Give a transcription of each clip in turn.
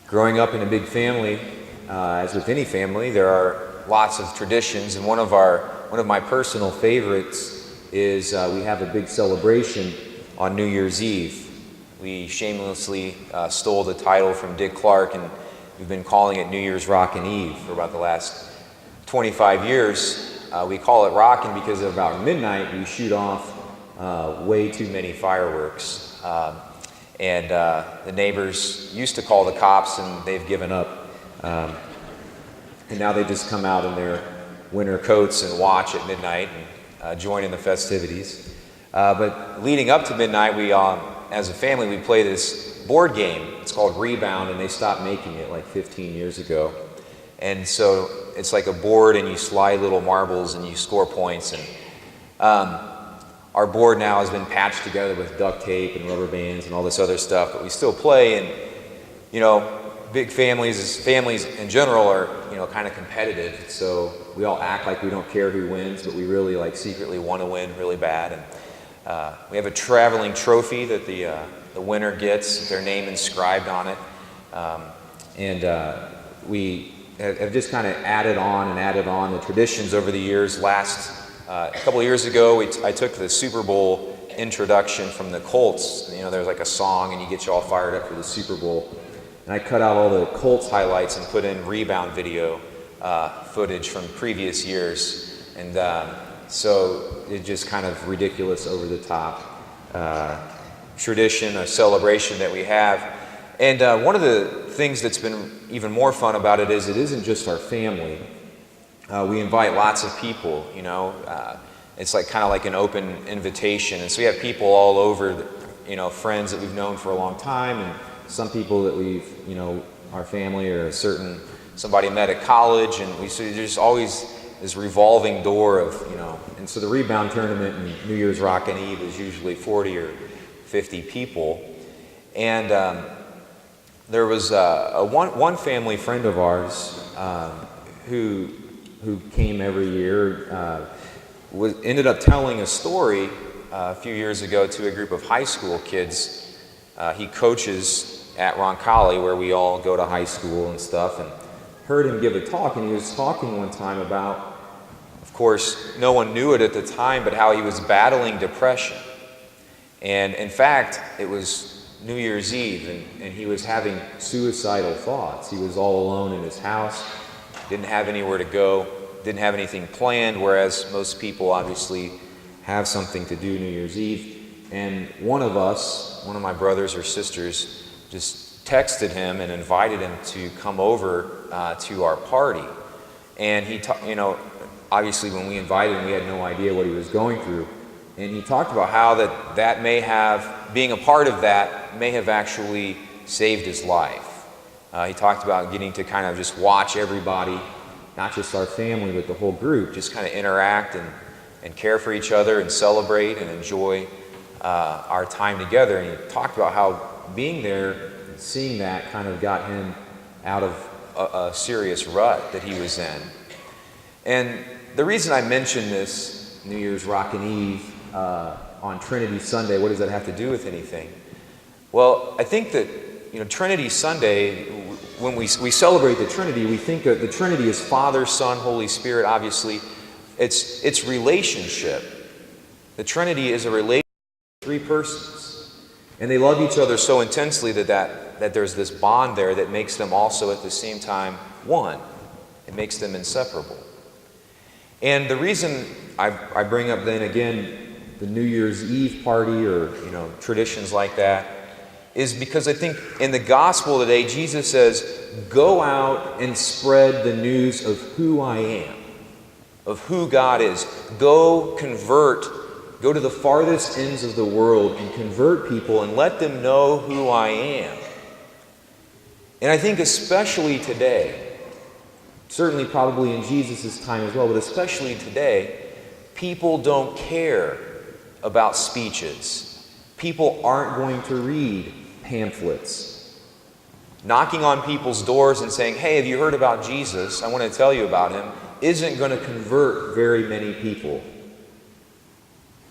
Growing up in a big family, as with any family, there are lots of traditions, and one of my personal favorites is we have a big celebration on New Year's Eve. We shamelessly stole the title from Dick Clark, and we've been calling it New Year's Rockin' Eve for about the last 25 years. We call it rockin' because at about midnight we shoot off way too many fireworks. And the neighbors used to call the cops, and they've given up. And now they just come out in their winter coats and watch at midnight and join in the festivities. But leading up to midnight, we, as a family, we play this board game. It's called Rebound, and they stopped making it like 15 years ago. And so it's like a board, and you slide little marbles, and you score points. And our board now has been patched together with duct tape and rubber bands and all this other stuff, but we still play. And you know, big families in general are, you know, kind of competitive. So we all act like we don't care who wins, but we really like secretly want to win really bad. And we have a traveling trophy that the winner gets, their name inscribed on it. We have just kind of added on the traditions over the years. A couple of years ago, I took the Super Bowl introduction from the Colts. You know, there's like a song, and you get you all fired up for the Super Bowl. And I cut out all the Colts highlights and put in rebound video footage from previous years. And so it's just kind of ridiculous, over the top tradition, a celebration that we have. And one of the things that's been even more fun about it isn't just our family. We invite lots of people, you know. It's like kind of like an open invitation. And so we have people all over, you know, friends that we've known for a long time, and some people that we've, you know, our family or somebody met at college, and so there's always this revolving door of, you know. And so the rebound tournament and New Year's Rockin' Eve is usually 40 or 50 people. And there was one family friend of ours who came every year, ended up telling a story a few years ago to a group of high school kids. He coaches at Roncalli, where we all go to high school and stuff, and heard him give a talk, and he was talking one time about, of course, no one knew it at the time, but how he was battling depression. And in fact, it was New Year's Eve, and he was having suicidal thoughts. He was all alone in his house, didn't have anywhere to go, didn't have anything planned, whereas most people obviously have something to do New Year's Eve. And one of my brothers or sisters, just texted him and invited him to come over to our party. And he, you know, obviously when we invited him, we had no idea what he was going through. And he talked about how that may have, being a part of that, may have actually saved his life. He talked about getting to kind of just watch everybody, not just our family, but the whole group, just kind of interact and care for each other and celebrate and enjoy our time together. And he talked about how being there, seeing that, kind of got him out of a serious rut that he was in. And the reason I mention this New Year's Rockin' Eve on Trinity Sunday, what does that have to do with anything? Well, I think that, you know, Trinity Sunday, when we celebrate the Trinity, we think of the Trinity as Father, Son, Holy Spirit. Obviously, it's relationship. The Trinity is a relationship of three persons. And they love each other so intensely that there's this bond there that makes them also at the same time one. It makes them inseparable. And the reason I bring up then again the New Year's Eve party, or, you know, traditions like that, is because I think in the gospel today, Jesus says, go out and spread the news of who I am, of who God is. Go to the farthest ends of the world and convert people and let them know who I am. And I think especially today, certainly probably in Jesus' time as well, but especially today, people don't care about speeches. People aren't going to read pamphlets. Knocking on people's doors and saying, hey, have you heard about Jesus? I want to tell you about him, isn't going to convert very many people.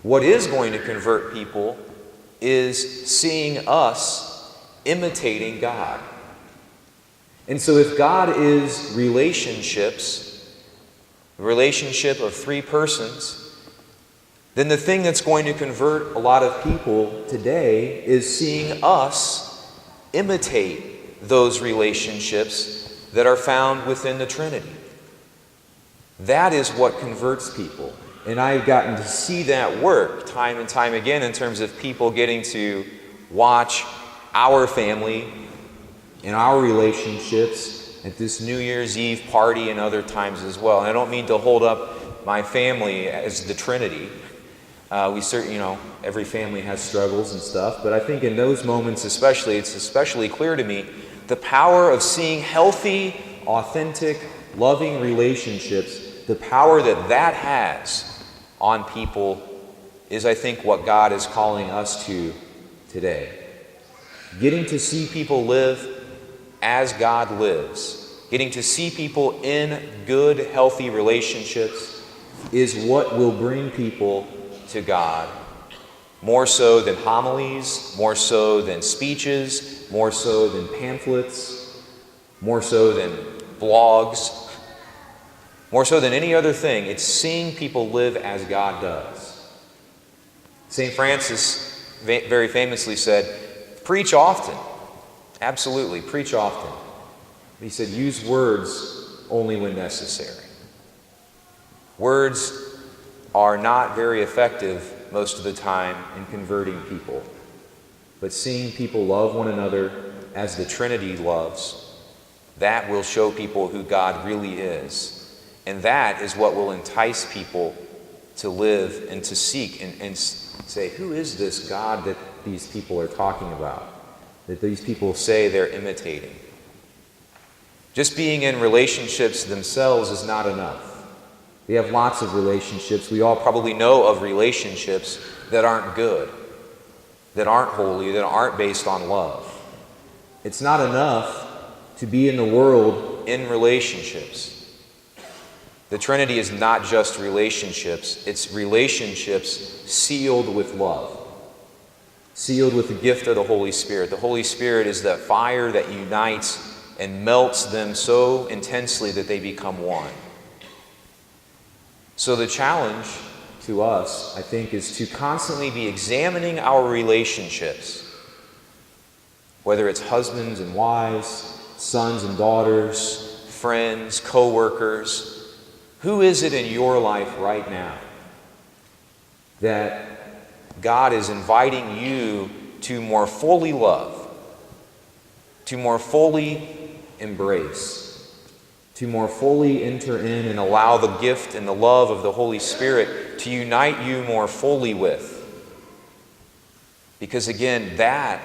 What is going to convert people is seeing us imitating God. And so if God is relationships, the relationship of three persons, then the thing that's going to convert a lot of people today is seeing us imitate those relationships that are found within the Trinity. That is what converts people. And I've gotten to see that work time and time again in terms of people getting to watch our family and our relationships at this New Year's Eve party and other times as well. And I don't mean to hold up my family as the Trinity. We certainly, every family has struggles and stuff, but I think in those moments especially, it's especially clear to me the power of seeing healthy, authentic, loving relationships, the power that has on people is, I think, what God is calling us to today. Getting to see people live as God lives, getting to see people in good, healthy relationships is what will bring people to God, more so than homilies, more so than speeches, more so than pamphlets, more so than blogs, more so than any other thing. It's seeing people live as God does. St. Francis very famously said, preach often. Absolutely, preach often. He said, use words only when necessary. Words are not very effective most of the time in converting people. But seeing people love one another as the Trinity loves, that will show people who God really is. And that is what will entice people to live and to seek and say, who is this God that these people are talking about? That these people say they're imitating. Just being in relationships themselves is not enough. We have lots of relationships. We all probably know of relationships that aren't good, that aren't holy, that aren't based on love. It's not enough to be in the world in relationships. The Trinity is not just relationships. It's relationships sealed with love, sealed with the gift of the Holy Spirit. The Holy Spirit is that fire that unites and melts them so intensely that they become one. So the challenge to us, I think, is to constantly be examining our relationships, whether it's husbands and wives, sons and daughters, friends, co-workers. Who is it in your life right now that God is inviting you to more fully love, to more fully embrace, to more fully enter in and allow the gift and the love of the Holy Spirit to unite you more fully with? Because again, that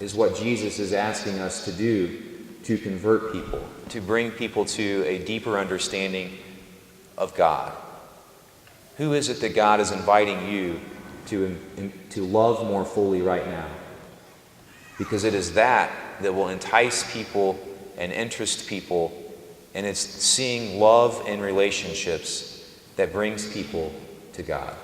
is what Jesus is asking us to do to convert people, to bring people to a deeper understanding of God. Who is it that God is inviting you to love more fully right now? Because it is that will entice people and interest people, and it's seeing love in relationships that brings people to God.